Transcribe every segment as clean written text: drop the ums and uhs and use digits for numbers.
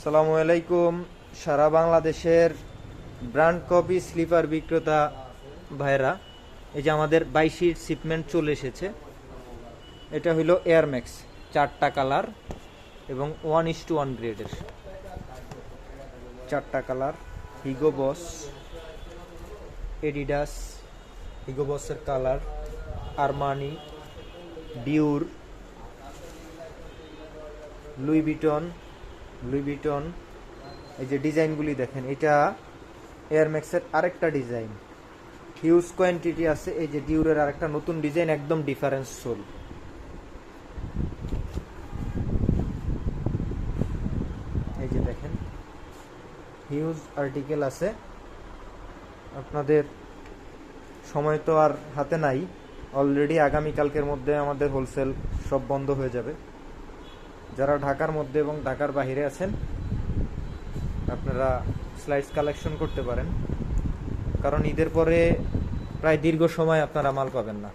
আসসালামু আলাইকুম। সারা বাংলাদেশের ব্র্যান্ড কপি স্লিপার বিক্রেতা ভাইরা, এই যে আমাদের 22 শিপমেন্ট চলে এসেছে। এটা হইল এয়ার ম্যাক্স, 4টা কালার এবং 1:1 গ্রেডের 4টা কালার। হিগো বস, এডিডাস, হিগো বসের কালার, আরমানি, ডিউর, লুই ভিটন। এই যে ডিজাইনগুলি দেখেন, এটা এয়ার ম্যাক্সের আরেকটা ডিজাইন, হিউজ কোয়ান্টিটি আছে। এই যে ডিউরের আরেকটা নতুন ডিজাইন, একদম ডিফারেন্স সোল। এই যে দেখেন, হিউজ আর্টিকেল আছে। আপনাদের সময় তো আর হাতে নাই, অলরেডি আগামীকালকের মধ্যে আমাদের হোলসেল সব বন্ধ হয়ে যাবে। যারা ঢাকার মধ্যে এবং ঢাকার বাইরে আছেন, আপনারা স্লাইডস কালেকশন করতে পারেন, কারণ ঈদের পরে প্রায় দীর্ঘ সময় আপনারা মাল পাবেন না।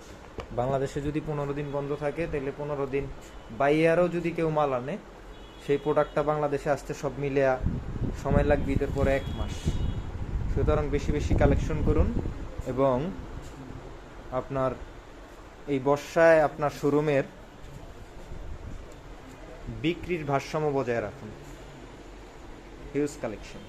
বাংলাদেশে যদি 15 দিন বন্ধ থাকে, তাহলে 15 দিন বাইরেও যদি কেউ মাল আনে, সেই প্রোডাক্টটা বাংলাদেশে আসতে সব মিলে সময় লাগবে ঈদের পরে 1 মাস। সুতরাং বেশি বেশি কালেকশন করুন এবং আপনার এই বর্ষায় আপনার শোরুমের বিক্রির ভারসাম্য বজায় রাখুন। Huge collection.